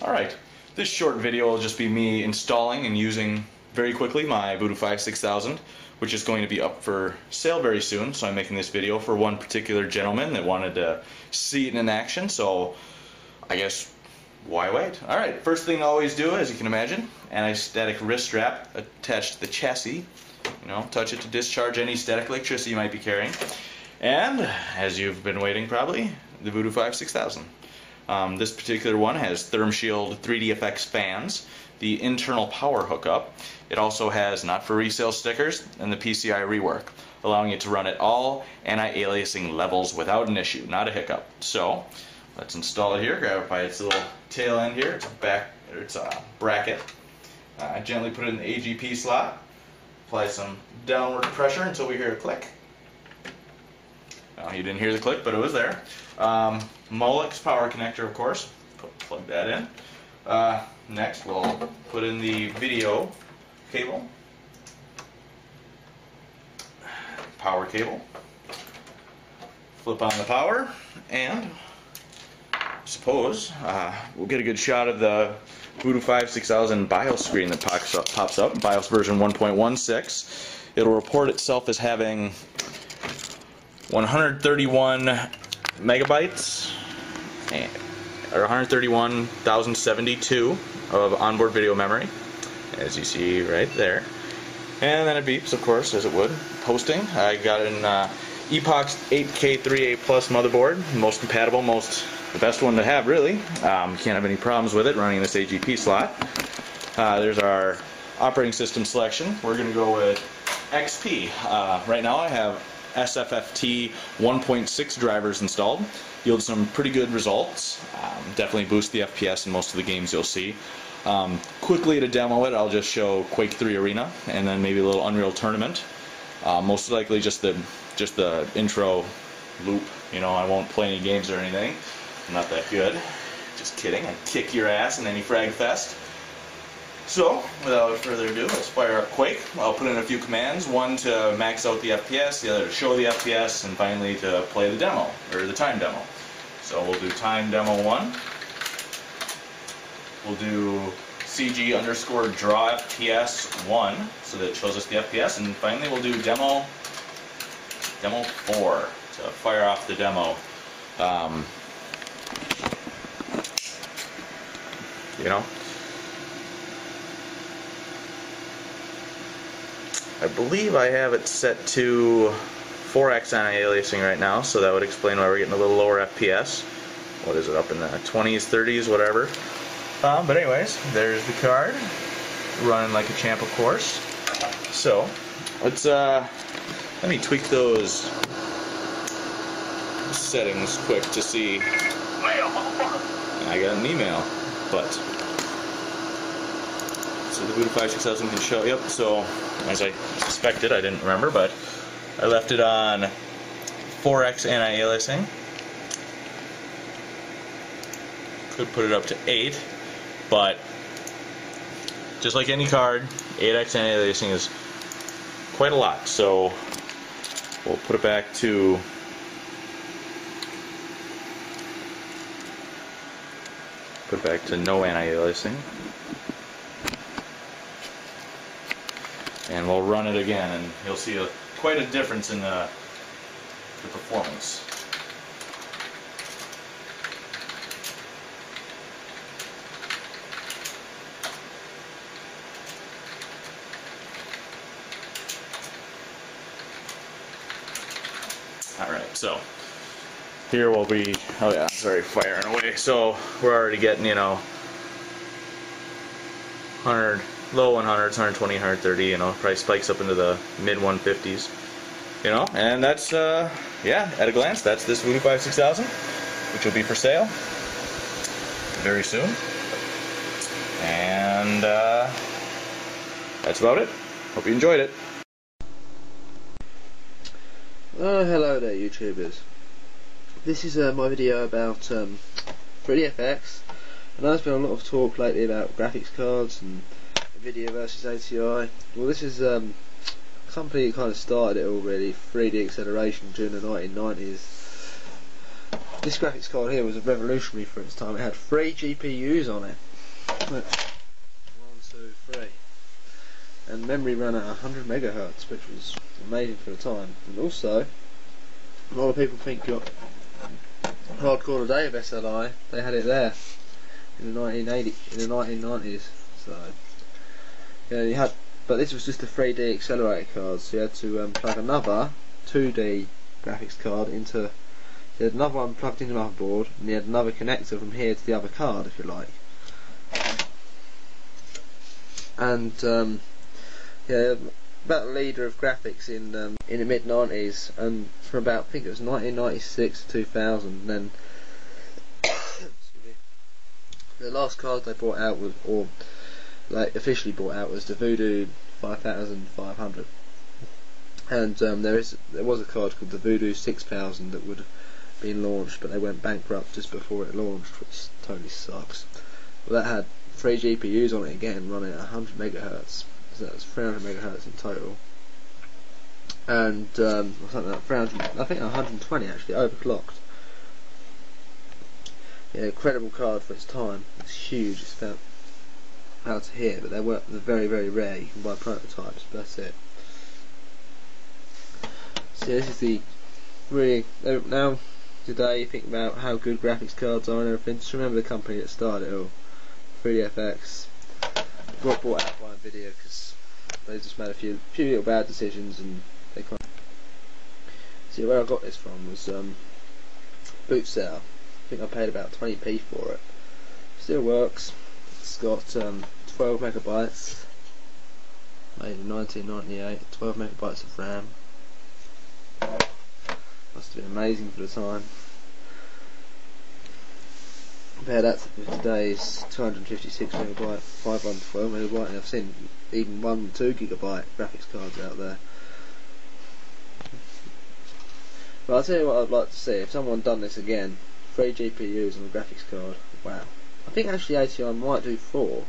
Alright, this short video will just be me installing and using very quickly my Voodoo 6000, which is going to be up for sale very soon. So I'm making this video for one particular gentleman that wanted to see it in action, so I guess why wait? Alright, first thing I always do, as you can imagine, anti-static wrist strap attached to the chassis. You know, touch it to discharge any static electricity you might be carrying. And, as you've been waiting probably, the Voodoo 6000. This particular one has ThermShield 3DFX fans, the internal power hookup. It also has not for resale stickers and the PCI rework, allowing it to run at all anti-aliasing levels without an issue, not a hiccup. So, let's install it here. Grab it by its little tail end here. It's a bracket. Gently put it in the AGP slot. Apply some downward pressure until we hear a click. You didn't hear the click, but it was there. Molex power connector, of course. Plug that in. Next, we'll put in the video cable. Power cable. Flip on the power, and suppose we'll get a good shot of the Voodoo 6000 BIOS screen that pops up. BIOS version 1.16. It'll report itself as having 131 megabytes or 131,072 of onboard video memory, as you see right there. And then it beeps, of course, as it would. Hosting. I got an Epox 8K3A Plus motherboard, most compatible, the best one to have, really. Can't have any problems with it running this AGP slot. There's our operating system selection. We're going to go with XP. Right now I have SFFT 1.6 drivers installed. Yield some pretty good results. Definitely boost the FPS in most of the games you'll see. Quickly to demo it, I'll just show Quake 3 Arena and then maybe a little Unreal Tournament. Most likely just the intro loop. You know, I won't play any games or anything. I'm not that good. Just kidding. I kick your ass in any frag fest. So, without further ado, let's fire up Quake. I'll put in a few commands, one to max out the FPS, the other to show the FPS, and finally to play the demo, or the time demo. So we'll do time demo 1. We'll do CG_draw FPS 1, so that it shows us the FPS, and finally we'll do demo 4 to fire off the demo. You know, I believe I have it set to 4x anti-aliasing right now, so that would explain why we're getting a little lower FPS. What is it, up in the 20s, 30s, whatever. But anyways, there's the card, running like a champ, of course. So, let's let me tweak those settings quick to see. I got an email, but so the Voodoo 6000 can show. Yep. So as I suspected, I didn't remember, but I left it on 4x anti-aliasing. Could put it up to 8, but just like any card, 8x anti-aliasing is quite a lot. So we'll put it back to no anti-aliasing. And we'll run it again, and you'll see quite a difference in the performance. Alright, so here we'll be, oh yeah, sorry, firing away. So we're already getting, you know, 100, low 100s, 120, 130, you know, probably spikes up into the mid 150s, you know, and that's, yeah, at a glance, that's this Voodoo 6000, which will be for sale very soon, and that's about it. Hope you enjoyed it. Hello there, YouTubers. This is my video about 3DFX. I know there's been a lot of talk lately about graphics cards and Nvidia versus ATI. Well, this is a company that kind of started it all, really, 3D acceleration during the 1990s. This graphics card here was revolutionary for its time. It had 3 GPUs on it. Look, 1, 2, 3, and memory ran at 100 megahertz, which was amazing for the time. And also, a lot of people think you're hardcore today of SLI. They had it there in the 1990s. So yeah, you had, but this was just a 3D accelerator card, so you had to plug another 2D graphics card into. You had another one plugged into the motherboard, and you had another connector from here to the other card, if you like. And yeah, about the leader of graphics in the mid 90s, and from about, I think it was 1996 to 2000. And then the last card they brought out was, or like officially brought out, was the Voodoo 5500. And there was a card called the Voodoo 6000 that would have been launched, but they went bankrupt just before it launched, which totally sucks. Well, that had 3 GPUs on it again, running at 100 megahertz. So that's 300 megahertz in total, and something like 300, I think 120 actually, overclocked. Yeah, incredible card for its time. It's huge. It's about out to here, but they're very, very rare. You can buy prototypes, but that's it. So yeah, this is the really, now today you think about how good graphics cards are and everything. Just remember the company that started it all, 3DFX. Got bought out by Nvidia because they just made a few little bad decisions, and they can't. See, where I got this from was boot sale. I think I paid about 20p for it. Still works. It's got 12 megabytes, made in 1998. 12 megabytes of RAM. Must have been amazing for the time. Compare that to today's 256 megabyte, 512 megabyte, and I've seen even 1 and 2 gigabyte graphics cards out there. But I'll tell you what I'd like to see, if someone done this again, 3 GPUs on a graphics card, wow. I think actually ATI might do 4.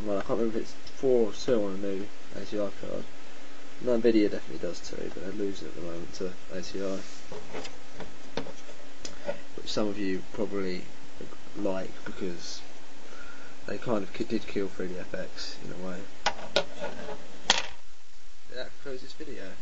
Well, I can't remember if it's 4 or 2 on a new ATI card. No, Nvidia definitely does 2, but they're losing at the moment to ATI. Which some of you probably like, because they kind of did kill 3DFX in a way. That concludes this video.